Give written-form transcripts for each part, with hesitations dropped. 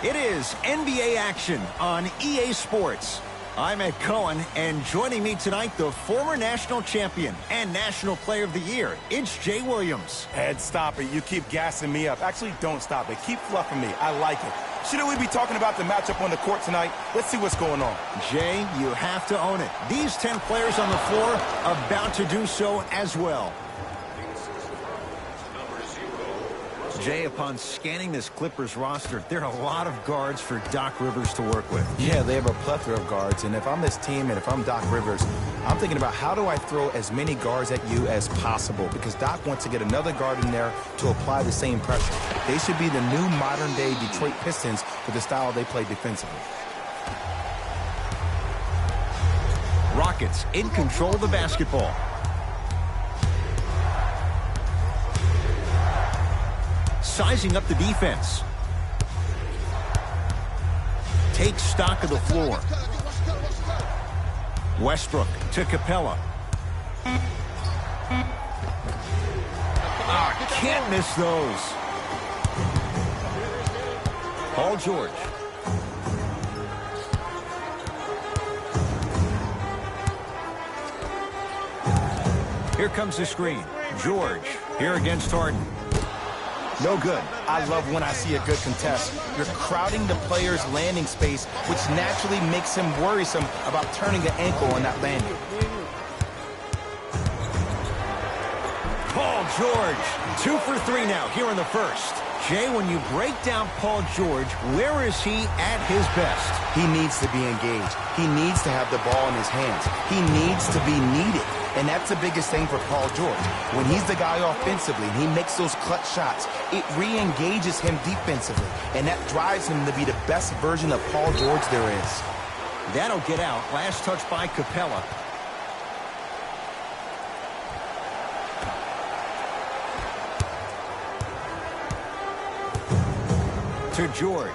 It is NBA action on EA Sports. I'm Ed Cohen, and joining me tonight, the former national champion and National Player of the Year, it's Jay Williams. Ed, stop it. You keep gassing me up. Actually, don't stop it. Keep fluffing me. I like it. Shouldn't we be talking about the matchup on the court tonight? Let's see what's going on. Jay, you have to own it. These 10 players on the floor about to do so as well. Jay, upon scanning this Clippers roster, there are a lot of guards for Doc Rivers to work with. Yeah, they have a plethora of guards, and if I'm this team and if I'm Doc Rivers, I'm thinking about how do I throw as many guards at you as possible, because Doc wants to get another guard in there to apply the same pressure. They should be the new modern-day Detroit Pistons with the style they play defensively. Rockets in control of the basketball. Sizing up the defense. Takes stock of the floor. Westbrook to Capella. Can't miss those. Paul George. Here comes the screen. George here against Harden. No good. I love when I see a good contest. You're crowding the player's landing space, which naturally makes him worrisome about turning an ankle on that landing. Paul George, 2 for 3 now here in the first. Jay, when you break down Paul George, where is he at his best? He needs to be engaged. He needs to have the ball in his hands. He needs to be needed. And that's the biggest thing for Paul George. When he's the guy offensively and he makes those clutch shots, it re-engages him defensively. And that drives him to be the best version of Paul George there is. That'll get out. Last touch by Capella. To George.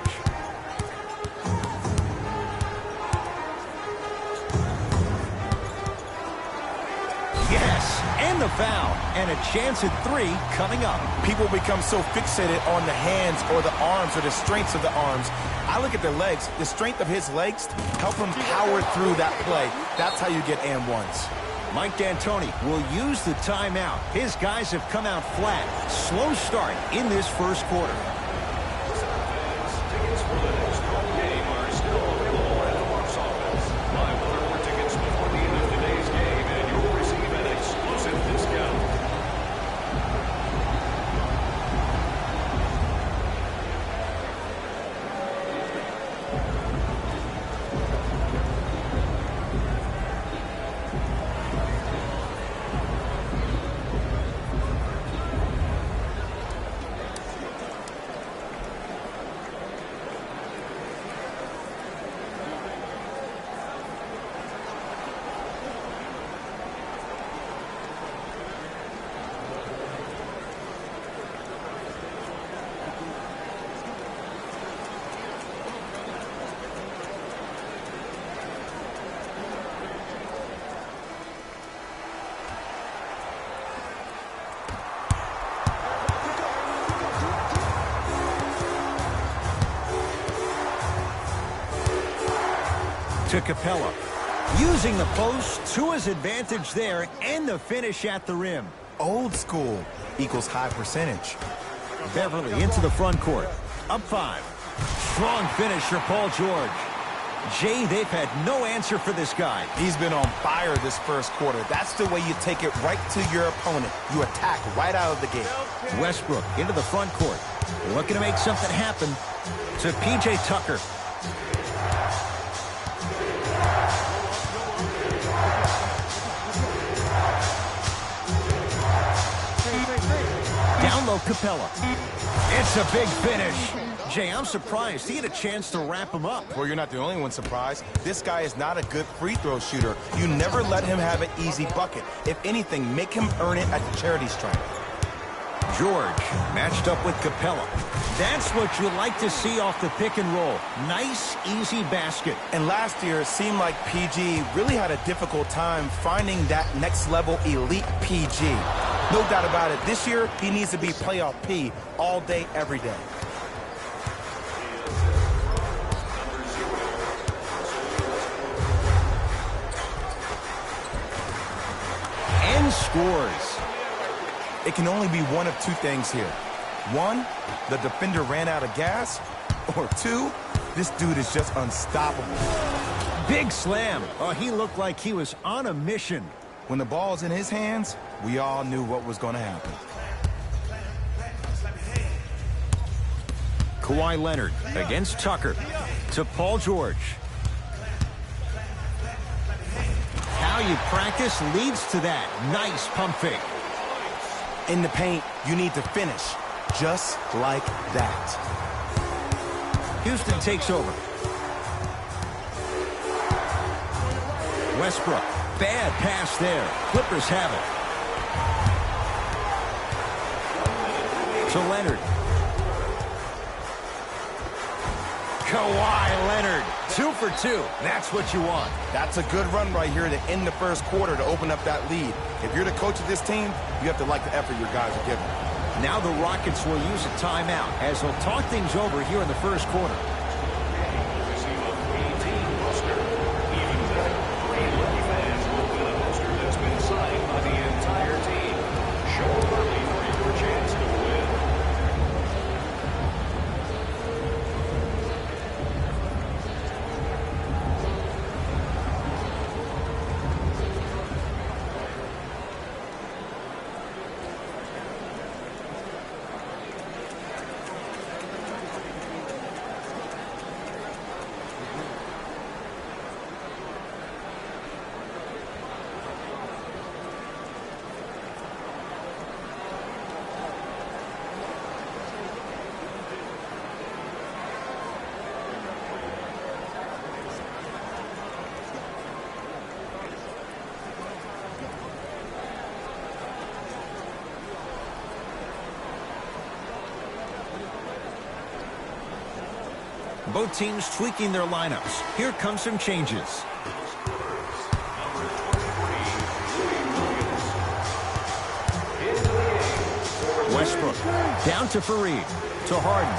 Yes, and the foul. And a chance at 3 coming up. People become so fixated on the hands or the arms or the strengths of the arms. I look at the legs. The strength of his legs help him power through that play. That's how you get and ones. Mike D'Antoni will use the timeout. His guys have come out flat. Slow start in this first quarter. To Capella. Using the post to his advantage there and the finish at the rim. Old school equals high percentage. Beverly into the front court. Up 5. Strong finish for Paul George. Jay, they've had no answer for this guy. He's been on fire this first quarter. That's the way you take it right to your opponent. You attack right out of the gate. Westbrook into the front court. Looking to make something happen. To P.J. Tucker. Down low, Capella. It's a big finish. Jay, I'm surprised he had a chance to wrap him up. Well, you're not the only one surprised. This guy is not a good free throw shooter. You never let him have an easy bucket. If anything, make him earn it at the charity stripe. George matched up with Capella. That's what you like to see off the pick and roll. Nice, easy basket. And last year, it seemed like PG really had a difficult time finding that next level elite PG. No doubt about it. This year, he needs to be playoff P all day, every day. scores. It can only be one of two things here. One, the defender ran out of gas. Or two, this dude is just unstoppable. Big slam. Oh, he looked like he was on a mission. When the ball's in his hands, we all knew what was going to happen. Kawhi Leonard against Tucker to Paul George. How you practice leads to that. Nice pump fake. In the paint, you need to finish just like that. Houston takes over. Westbrook. Bad pass there. Clippers have it. To Leonard. Kawhi Leonard. 2 for 2. That's what you want. That's a good run right here to end the first quarter to open up that lead. If you're the coach of this team, you have to like the effort your guys are giving. Now the Rockets will use a timeout as they'll talk things over here in the first quarter. Both teams tweaking their lineups. Here come some changes. Westbrook down to Fareed. To Harden.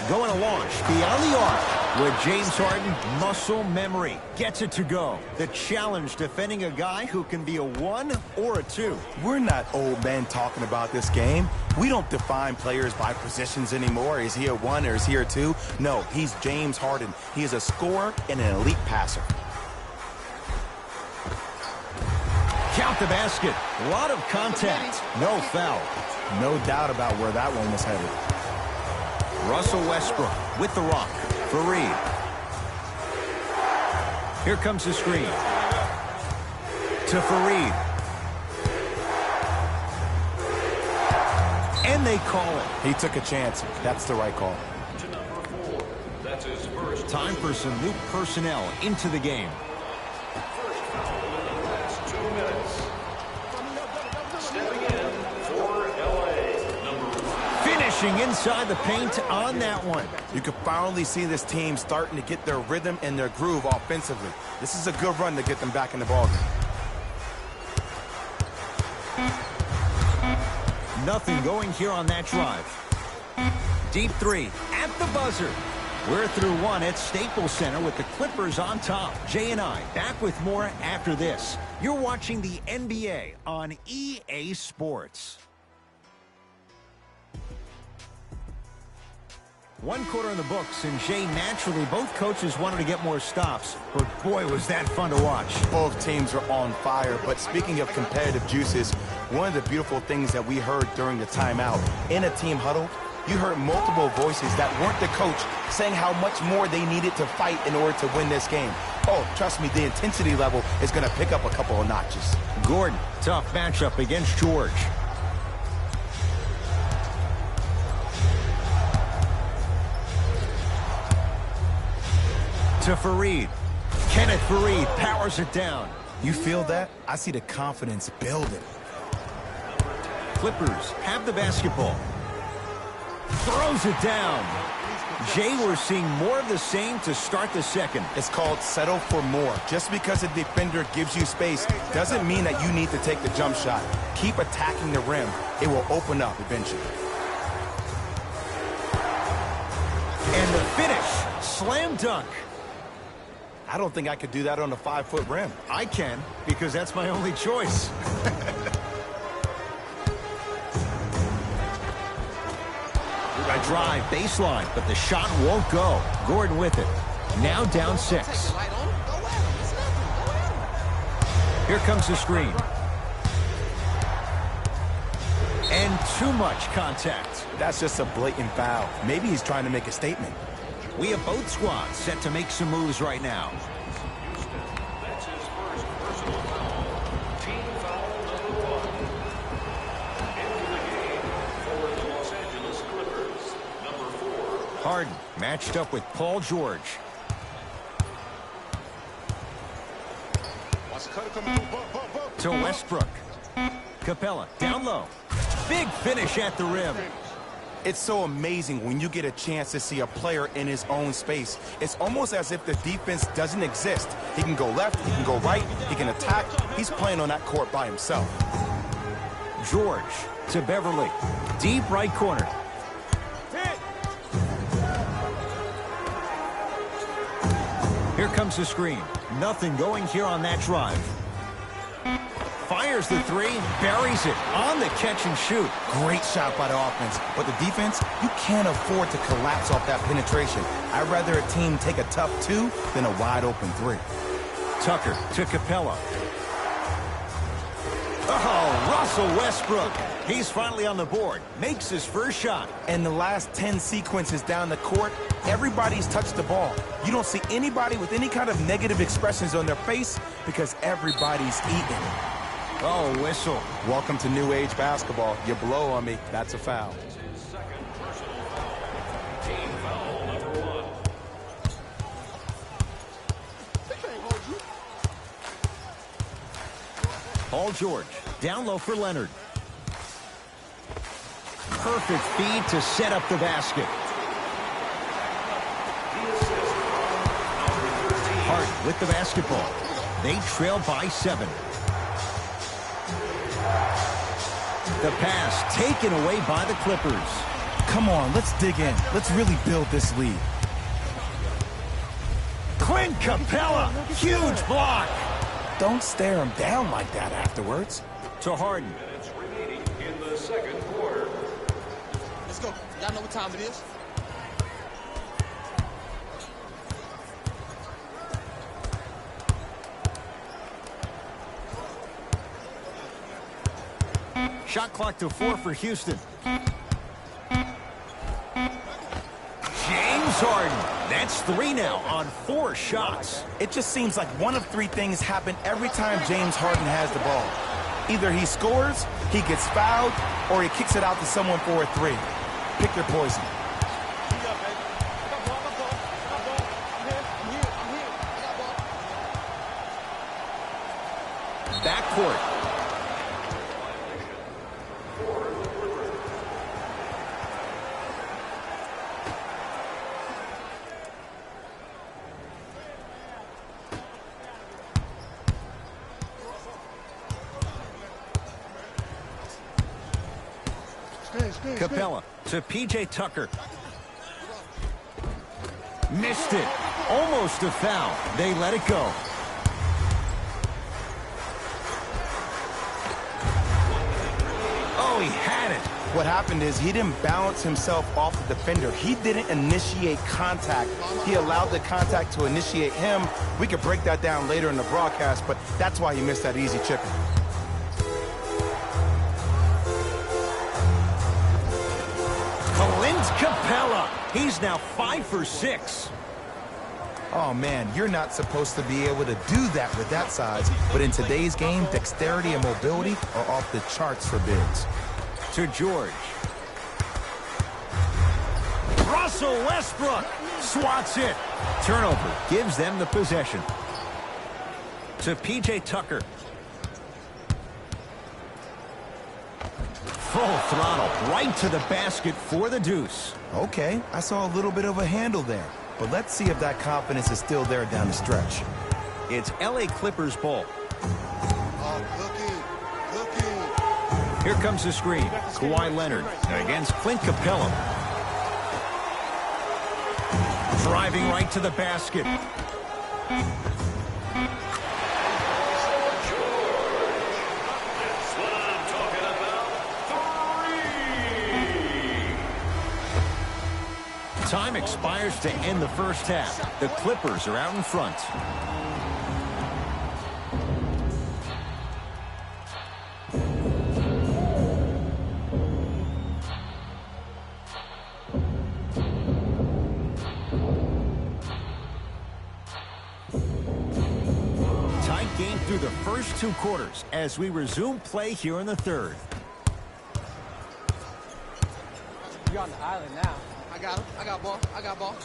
Going to launch beyond the arc. With James Harden, muscle memory. Gets it to go. The challenge defending a guy who can be a 1 or a 2. We're not old men talking about this game. We don't define players by positions anymore. Is he a 1 or is he a 2? No, he's James Harden. He is a scorer and an elite passer. Count the basket. A lot of contact. No foul. No doubt about where that one was headed. Russell Westbrook with the rock. Fareed. Here comes the screen. To Fareed. And they call it. He took a chance. That's the right call. Time for some new personnel into the game. Finishing inside the paint on that one. You can finally see this team starting to get their rhythm and their groove offensively. This is a good run to get them back in the ballgame. Nothing going here on that drive. Deep three at the buzzer. We're through one at Staples Center with the Clippers on top. Jay and I back with more after this. You're watching the NBA on EA Sports. One quarter in the books, and Jay, naturally, both coaches wanted to get more stops. But boy, was that fun to watch. Both teams are on fire. But speaking of competitive juices, one of the beautiful things that we heard during the timeout, in a team huddle, you heard multiple voices that weren't the coach saying how much more they needed to fight in order to win this game. Oh, trust me, the intensity level is going to pick up a couple of notches. Gordon, tough matchup against George. To Fareed. Kenneth Fareed powers it down. You feel that? I see the confidence building. Clippers have the basketball. Throws it down. Jay, we're seeing more of the same to start the second. It's called settle for more. Just because a defender gives you space doesn't mean that you need to take the jump shot. Keep attacking the rim. It will open up eventually. And the finish. Slam dunk. I don't think I could do that on a 5-foot rim. I can, because that's my only choice. drive baseline, but the shot won't go. Gordon with it. Now down 6. Here comes the screen. And too much contact. That's just a blatant foul. Maybe he's trying to make a statement. We have both squads set to make some moves right now. That's his first personal foul. Team foul number 1. Into the game for the Los Angeles Clippers, number 4. Harden matched up with Paul George. To Westbrook. Capella down low. Big finish at the rim. It's so amazing when you get a chance to see a player in his own space. It's almost as if the defense doesn't exist. He can go left, he can go right, he can attack. He's playing on that court by himself. George to Beverly. Deep right corner. Here comes the screen. Nothing going here on that drive. Fires the 3, buries it on the catch and shoot. Great shot by the offense, but the defense, you can't afford to collapse off that penetration. I'd rather a team take a tough 2 than a wide open 3. Tucker to Capella. Oh, Russell Westbrook. He's finally on the board. Makes his first shot. And the last 10 sequences down the court, everybody's touched the ball. You don't see anybody with any kind of negative expressions on their face because everybody's eating. Oh, whistle. Welcome to new age basketball. You blow on me, that's a foul. His second personal foul. Team foul number 1. Paul George down low for Leonard. Perfect feed to set up the basket. Hart with the basketball. They trail by 7. The pass taken away by the Clippers. Come on, let's dig in. Let's really build this lead. Clint Capella, huge block. Don't stare him down like that afterwards. To Harden. Minutes remaining in the second quarter. Let's go. Y'all know what time it is. Shot clock to 4 for Houston. James Harden. That's 3 now on 4 shots. It just seems like one of 3 things happen every time James Harden has the ball. Either he scores, he gets fouled, or he kicks it out to someone for a 3. Pick your poison. Backcourt. Capella to P.J. Tucker. Missed it. Almost a foul. They let it go. Oh, he had it. What happened is he didn't balance himself off the defender. He didn't initiate contact. He allowed the contact to initiate him. We could break that down later in the broadcast, but that's why he missed that easy chicken. Clint Capella. He's now 5 for 6. Oh, man, you're not supposed to be able to do that with that size. But in today's game, dexterity and mobility are off the charts for bigs. To George. Russell Westbrook swats it. Turnover gives them the possession. To P.J. Tucker. Full throttle right to the basket for the deuce. Okay, I saw a little bit of a handle there. But let's see if that confidence is still there down the stretch. It's L.A. Clippers ball. Here comes the screen. Kawhi Leonard against Clint Capella. Driving right to the basket. Time expires to end the first half. The Clippers are out in front. Tight game through the first 2 quarters as we resume play here in the third. You're on the island now. I got him. I got ball. I got ball.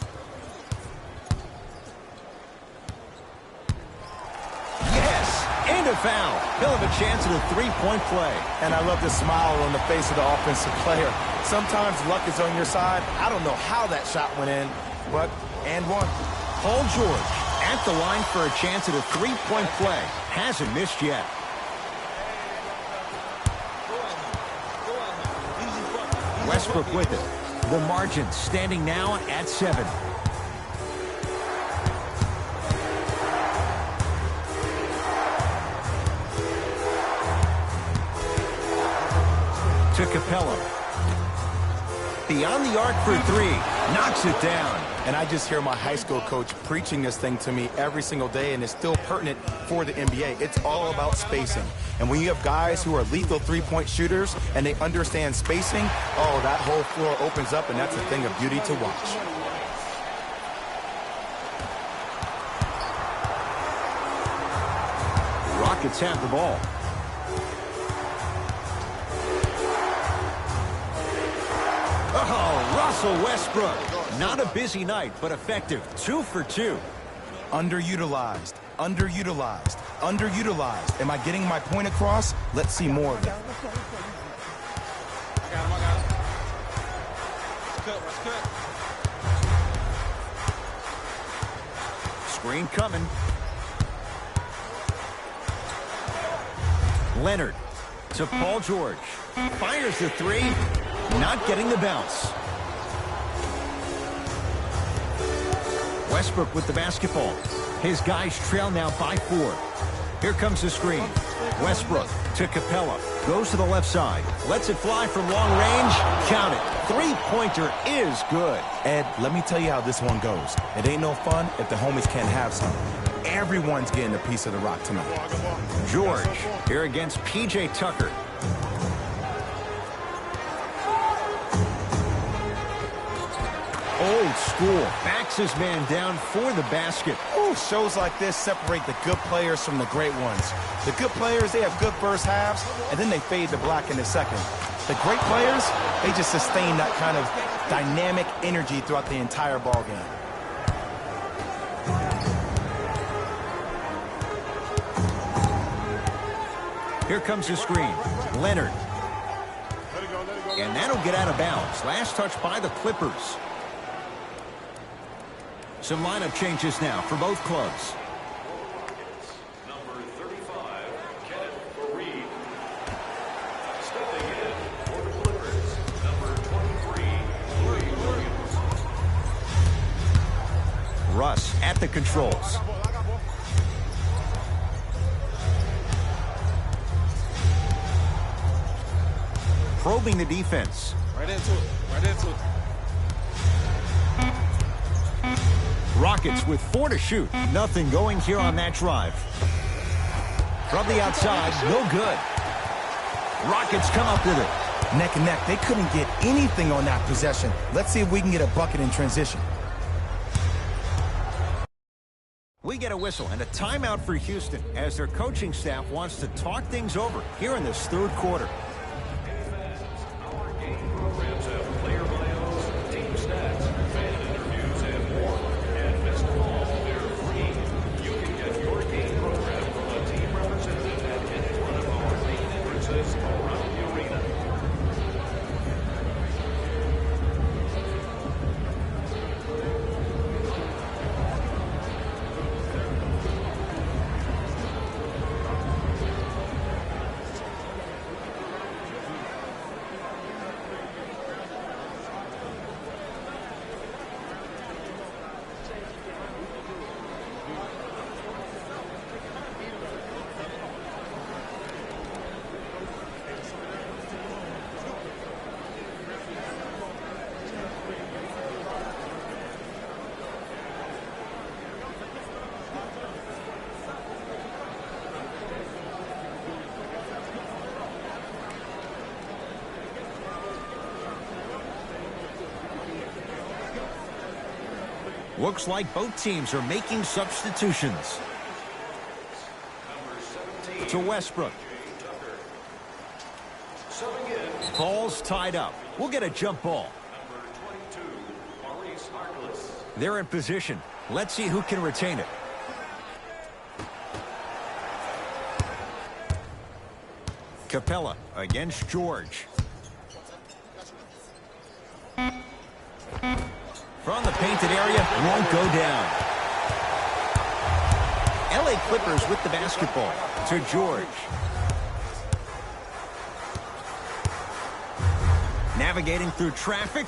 Yes, and a foul. He'll have a chance at a 3-point play. And I love the smile on the face of the offensive player. Sometimes luck is on your side. I don't know how that shot went in, but and one. Paul George at the line for a chance at a 3-point play. Hasn't missed yet. Westbrook with it. The margin standing now at 7. To Capella. Beyond the arc for 3. Knocks it down. And I just hear my high school coach preaching this thing to me every single day, and it's still pertinent for the NBA. It's all about spacing. And when you have guys who are lethal three-point shooters and they understand spacing, oh, that whole floor opens up, and that's a thing of beauty to watch. Rockets have the ball. Oh, Russell Westbrook. Not a busy night, but effective. 2 for 2. Underutilized, underutilized, underutilized. Am I getting my point across? Let's see more of it. I got him. I got him. Let's cut. Screen coming. Leonard to Paul George. Fires the 3. Not getting the bounce. Westbrook with the basketball. His guys trail now by 4. Here comes the screen. Westbrook to Capella. Goes to the left side. Lets it fly from long range. Count it. 3-pointer is good. Ed, let me tell you how this one goes. It ain't no fun if the homies can't have some. Everyone's getting a piece of the rock tonight. George here against P.J. Tucker. Old school. Backs his man down for the basket. Ooh, shows like this separate the good players from the great ones. The good players, they have good first halves, and then they fade to black in the second. The great players, they just sustain that kind of dynamic energy throughout the entire ball game. Here comes the screen. Leonard. And that'll get out of bounds. Last touch by the Clippers. Some lineup changes now for both clubs. Number 35, Kenneth Reed. Stepping in for the Clippers, number 23, Louis Williams. Russ at the controls. Probing the defense. Right into it. Right into it. Rockets with 4 to shoot. Nothing going here on that drive. From the outside, no good. Rockets come up with it. Neck and neck. They couldn't get anything on that possession. Let's see if we can get a bucket in transition. We get a whistle and a timeout for Houston as their coaching staff wants to talk things over here in this third quarter. Our game programs have player bios, team stats, fan interviews, and more. And best of all, they're free. You can get your game program from a team representative at any one of our main entrances around the arena. Looks like both teams are making substitutions. To Westbrook. Ball's tied up. We'll get a jump ball. They're in position. Let's see who can retain it. Capella against George. From the painted area, won't go down. LA Clippers with the basketball. To George. Navigating through traffic.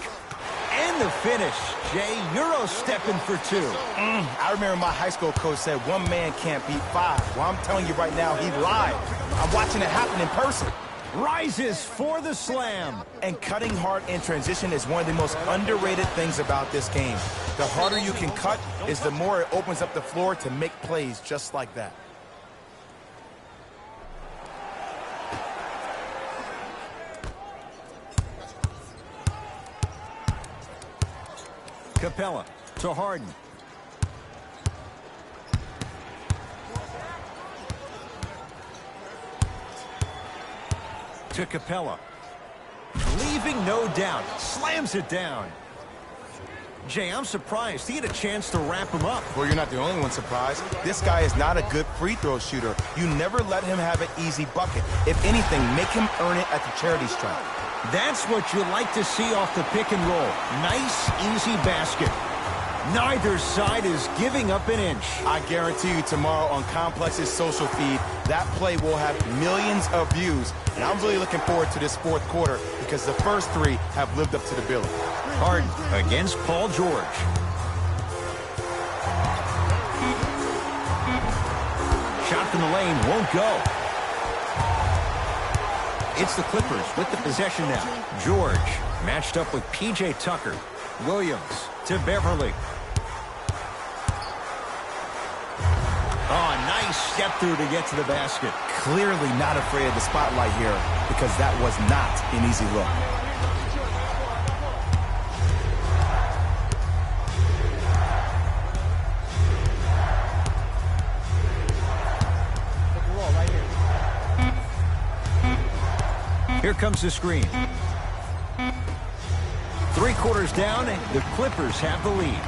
And the finish. Jay, Euro stepping for two. I remember my high school coach said one man can't beat five. Well, I'm telling you right now, he lied. I'm watching it happen in person. Rises for the slam. And cutting hard in transition is one of the most underrated things about this game. The harder you can cut is the more it opens up the floor to make plays just like that. Capella to Harden. To Capella. Leaving no doubt. Slams it down. Jay, I'm surprised he had a chance to wrap him up. Well, you're not the only one surprised. This guy is not a good free throw shooter. You never let him have an easy bucket. If anything, make him earn it at the charity stripe. That's what you like to see off the pick and roll. Nice, easy basket. Neither side is giving up an inch. I guarantee you tomorrow on Complex's social feed, that play will have millions of views. And I'm really looking forward to this fourth quarter because the first three have lived up to the billing. Harden against Paul George. Shot from the lane won't go. It's the Clippers with the possession now. George matched up with P.J. Tucker. Williams to Beverly. Oh, nice step through to get to the basket. Clearly not afraid of the spotlight here because that was not an easy look. Here comes the screen. 3 quarters down, the Clippers have the lead.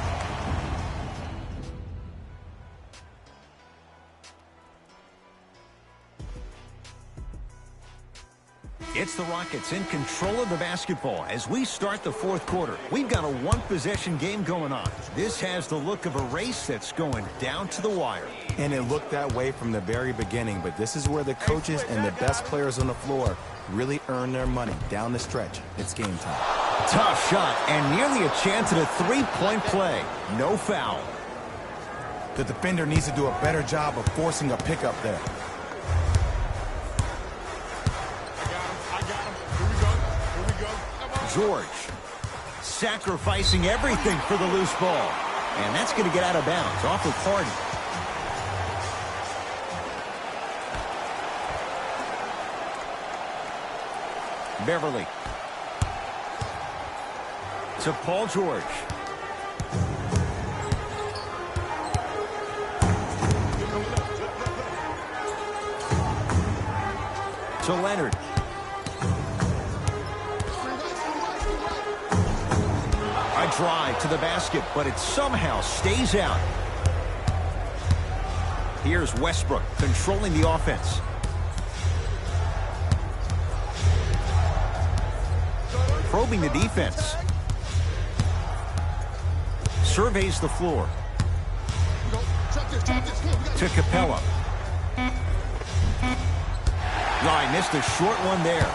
It's the Rockets in control of the basketball as we start the fourth quarter. We've got a one-possession game going on. This has the look of a race that's going down to the wire. And it looked that way from the very beginning, but this is where the coaches and the best players on the floor really earn their money down the stretch. It's game time. Tough shot and nearly a chance at a three-point play. No foul. The defender needs to do a better job of forcing a pickup there. George sacrificing everything for the loose ball. And that's going to get out of bounds off of Harden. Beverly. To Paul George. To Leonard. A drive to the basket, but it somehow stays out. Here's Westbrook controlling the offense. Probing the defense. Surveys the floor. To Capella. Oh, I missed a short one there.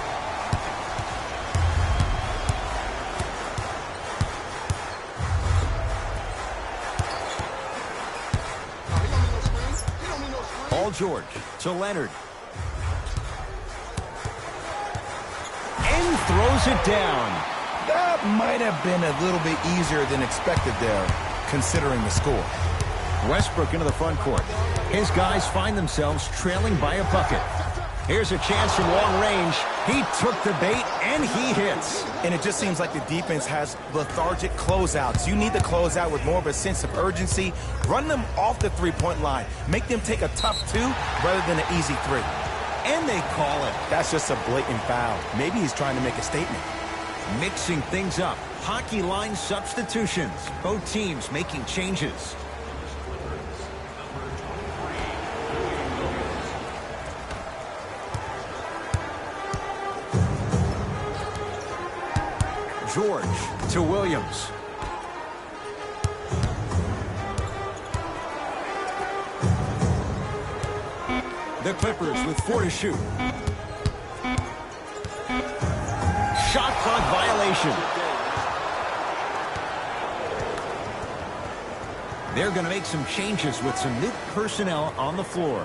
Paul George to Leonard. And throws it down. That might have been a little bit easier than expected there, considering the score. Westbrook into the front court. His guys find themselves trailing by a bucket. Here's a chance from long range. He took the bait, and he hits. And it just seems like the defense has lethargic closeouts. You need to close out with more of a sense of urgency. Run them off the three-point line. Make them take a tough two rather than an easy three. And they call it. That's just a blatant foul. Maybe he's trying to make a statement. Mixing things up. Hockey line substitutions. Both teams making changes. George to Williams. The Clippers with 4 to shoot. Shot clock violation. They're going to make some changes with some new personnel on the floor.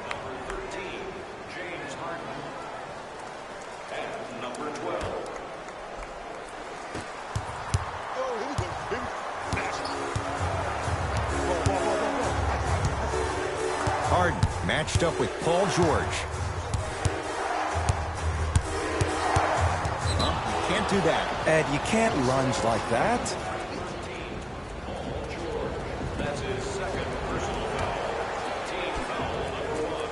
Number 13, James Harden. And number 12. Harden matched up with Paul George. You can't do that. Ed, you can't lunge like that. Paul George. That's his second personal foul. Team foul number 1.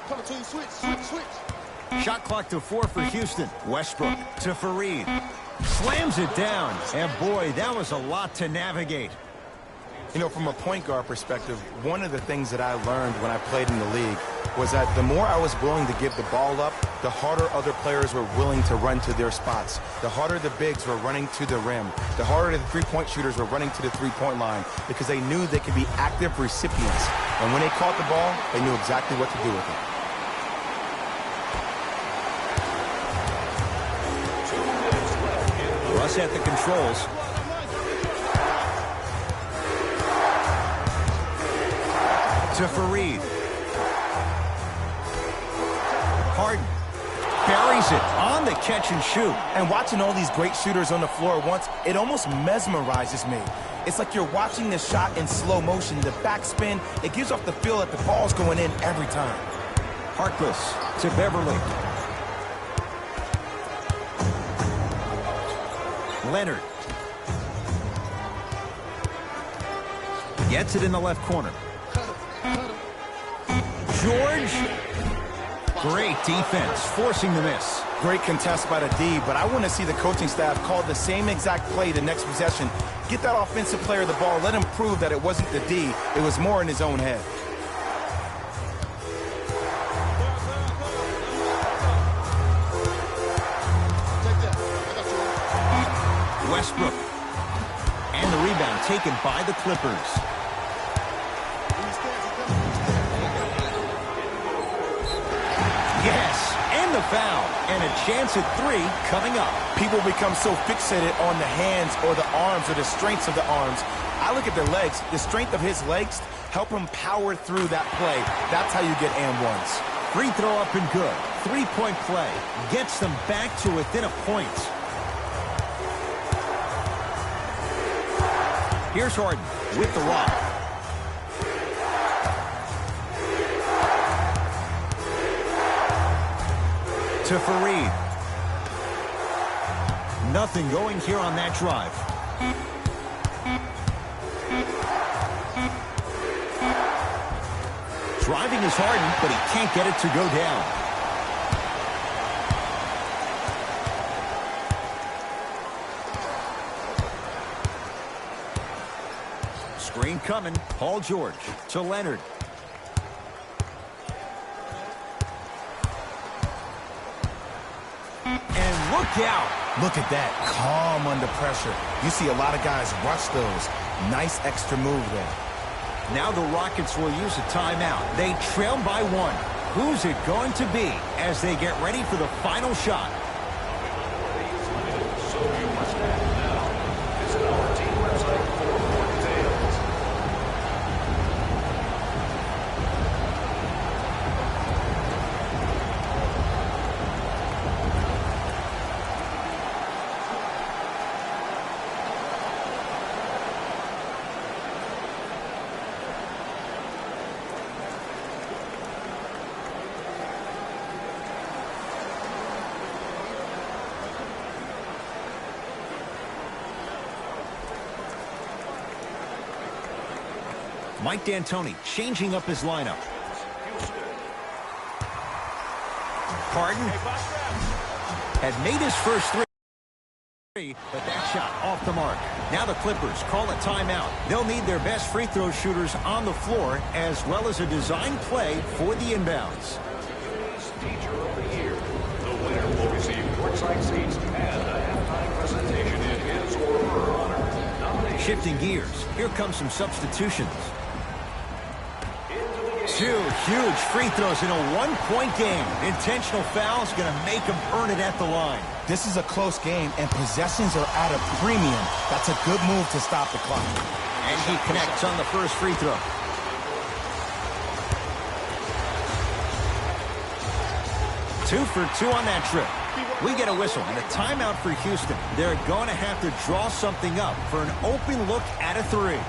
Coming to you, switch. Shot clock to 4 for Houston. Westbrook to Fareed. Slams it down. And boy, that was a lot to navigate. You know, from a point guard perspective, one of the things that I learned when I played in the league was that the more I was willing to give the ball up, the harder other players were willing to run to their spots. The harder the bigs were running to the rim. The harder the three-point shooters were running to the three-point line because they knew they could be active recipients. And when they caught the ball, they knew exactly what to do with it. Russ at the controls. To Fareed. Harden buries it on the catch and shoot. And watching all these great shooters on the floor at once, it almost mesmerizes me. It's like you're watching the shot in slow motion. The backspin, it gives off the feel that the ball's going in every time. Harkless to Beverly. Leonard. Gets it in the left corner. George. Great defense, forcing the miss. Great contest by the D, but I want to see the coaching staff call the same exact play the next possession. Get that offensive player the ball. Let him prove that it wasn't the D. It was more in his own head. Westbrook. And the rebound taken by the Clippers. Yes, and the foul. And a chance at 3 coming up. People become so fixated on the hands or the arms or the strengths of the arms. I look at the legs. The strength of his legs help him power through that play. That's how you get and ones. Free throw up and good. 3-point play. Gets them back to within a point. Here's Harden with the rock. To Fareed. Nothing going here on that drive. Driving is Harden, but he can't get it to go down. Screen coming. Paul George to Leonard. And look out. Look at that. Calm under pressure. You see a lot of guys rush those. Nice extra move there. Now the Rockets will use a timeout. They trail by 1. Who's it going to be as they get ready for the final shot? So you must have now. Visit our team website for more details. Mike D'Antoni changing up his lineup. Harden had made his first three, but that shot off the mark. Now the Clippers call a timeout. They'll need their best free throw shooters on the floor, as well as a design play for the inbounds. Teacher of the Year. The winner will receive courtside seats and a halftime presentation in his or her honor. Domination. Shifting gears, here comes some substitutions. Two huge free throws in a one-point game. Intentional foul is going to make him earn it at the line. This is a close game, and possessions are at a premium. That's a good move to stop the clock. And he connects on the first free throw. Two for two on that trip. We get a whistle and a timeout for Houston. They're going to have to draw something up for an open look at a three.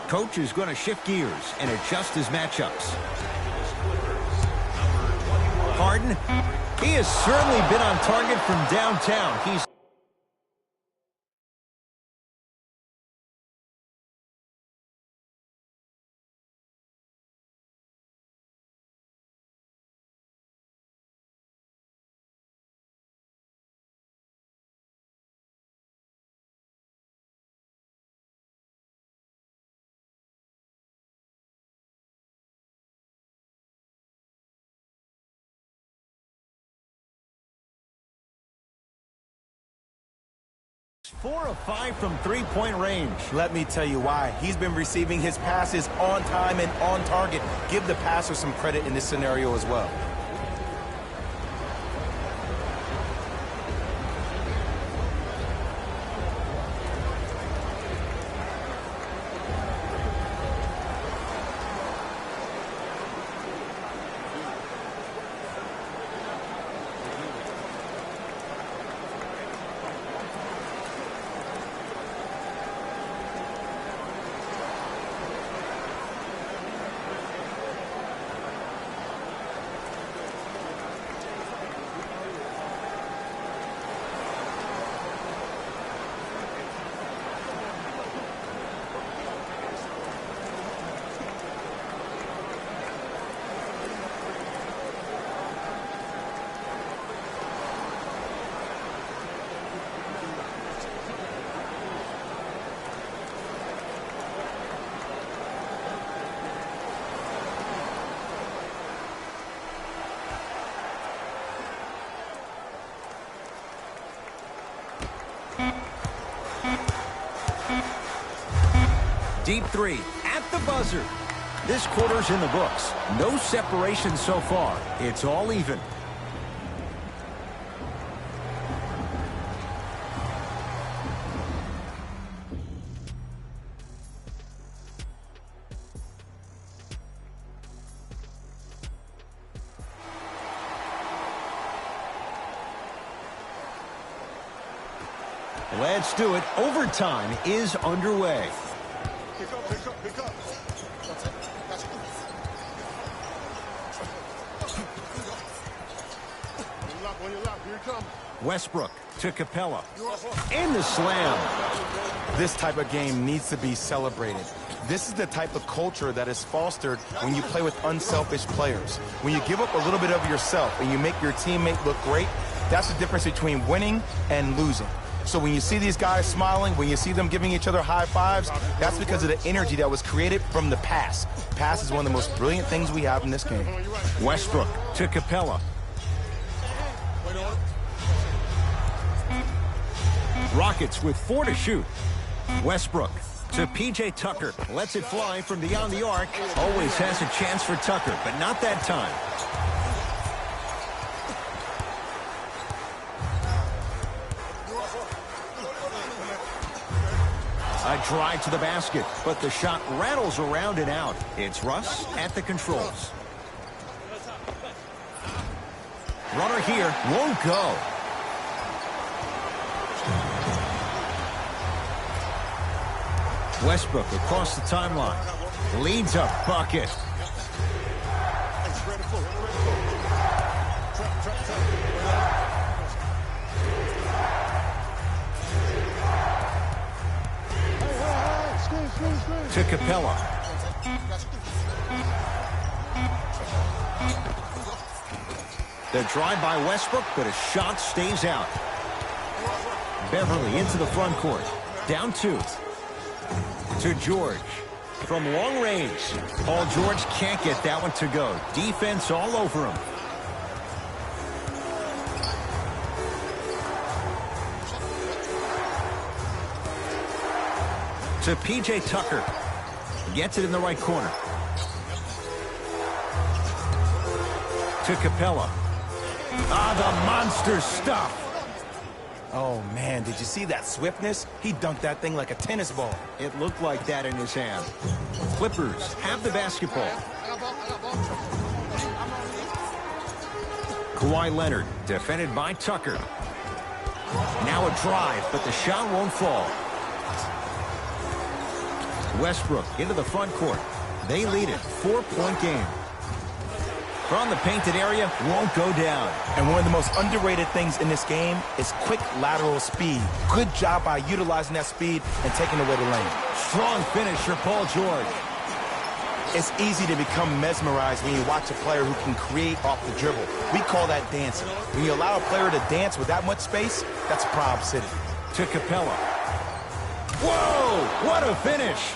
Coach is going to shift gears and adjust his matchups. Harden, he has certainly been on target from downtown. He's Four of 5 from three-point range. Let me tell you why. He's been receiving his passes on time and on target. Give the passer some credit in this scenario as well. Deep three at the buzzer. This quarter's in the books. No separation so far. It's all even. Let's do it. Overtime is underway. Pick up, pick up, pick up. On your lap, here it comes. Westbrook to Capella. And the slam. This type of game needs to be celebrated. This is the type of culture that is fostered when you play with unselfish players. When you give up a little bit of yourself and you make your teammate look great, that's the difference between winning and losing. So when you see these guys smiling, when you see them giving each other high fives, that's because of the energy that was created from the pass. Pass is one of the most brilliant things we have in this game. Westbrook to Capella. Rockets with 4 to shoot. Westbrook To P.J. Tucker. Lets it fly from beyond the arc. Always has a chance for Tucker, but not that time. A drive to the basket, but the shot rattles around and out. It's Russ at the controls. Runner here won't go. Westbrook across the timeline. Leads a bucket. To Capella. The drive by Westbrook, but a shot stays out. Beverly into the front court. Down 2. To George. From long range. Paul George can't get that one to go. Defense all over him. To P.J. Tucker. Gets it in the right corner. To Capella. Ah, the monster stuff. Oh, man, did you see that swiftness? He dunked that thing like a tennis ball. It looked like that in his hand. Clippers have the basketball. Kawhi Leonard, defended by Tucker. Now a drive, but the shot won't fall. Westbrook into the front court. They lead it. 4-point game. From the painted area, won't go down. And one of the most underrated things in this game is quick lateral speed. Good job by utilizing that speed and taking away the lane. Strong finish for Paul George. It's easy to become mesmerized when you watch a player who can create off the dribble. We call that dancing. When you allow a player to dance with that much space, that's Prob City. To Capella. Whoa! What a finish!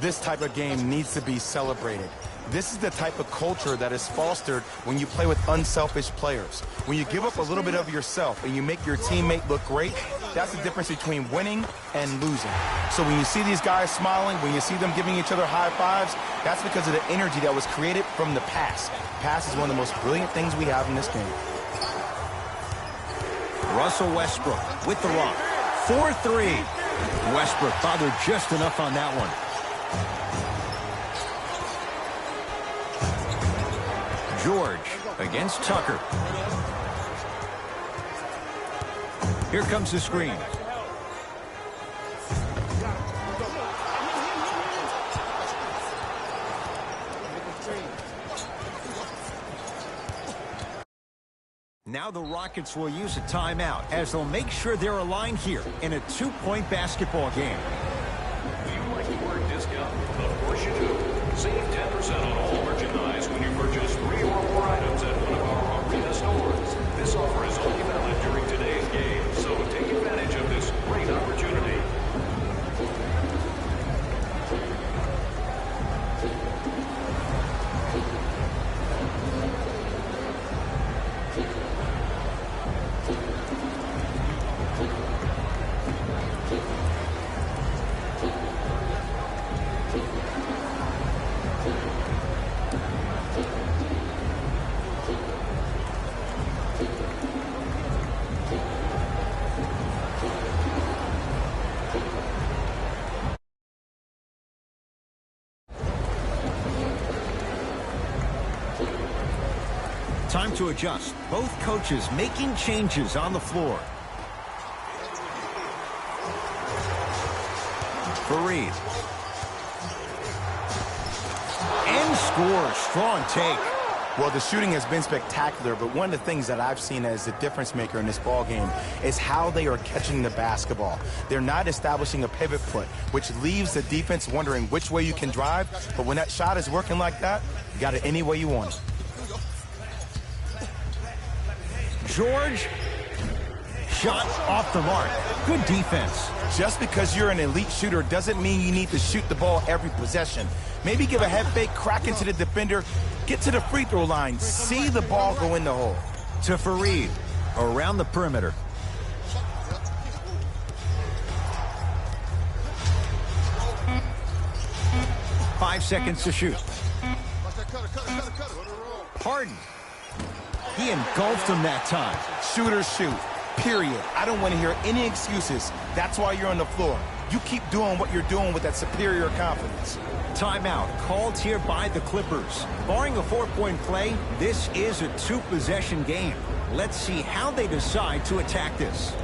This type of game needs to be celebrated. This is the type of culture that is fostered when you play with unselfish players. When you give up a little bit of yourself and you make your teammate look great, that's the difference between winning and losing. So when you see these guys smiling, when you see them giving each other high fives, that's because of the energy that was created from the pass. Pass is one of the most brilliant things we have in this game. Russell Westbrook with the rock. 4-3. Westbrook bothered just enough on that one. George against Tucker. Here comes the screen. Now the Rockets will use a timeout as they'll make sure they're aligned here in a 2-point basketball game. Do you like the word discount? Of course you do. Save 10% on all merchandise when you purchase 3 or more items at one of our arena stores. This offer is only valid during today's game, so take advantage of this great opportunity. Time to adjust. Both coaches making changes on the floor. Fareed. And scores. Strong take. Well, the shooting has been spectacular, but one of the things that I've seen as the difference maker in this ball game is how they are catching the basketball. They're not establishing a pivot foot, which leaves the defense wondering which way you can drive, but when that shot is working like that, you got it any way you want it. George. Shot off the mark. Good defense. Just because you're an elite shooter doesn't mean you need to shoot the ball every possession. Maybe give a head fake, crack into the defender, get to the free throw line, see the ball go in the hole. To Fareed. Around the perimeter. 5 seconds to shoot. Watch that cutter, cutter, cutter, cutter. On the roll. Harden. He engulfed him that time. Shooters shoot, period. I don't want to hear any excuses. That's why you're on the floor. You keep doing what you're doing with that superior confidence. Timeout called here by the Clippers. Barring a 4-point play, this is a 2-possession game. Let's see how they decide to attack this.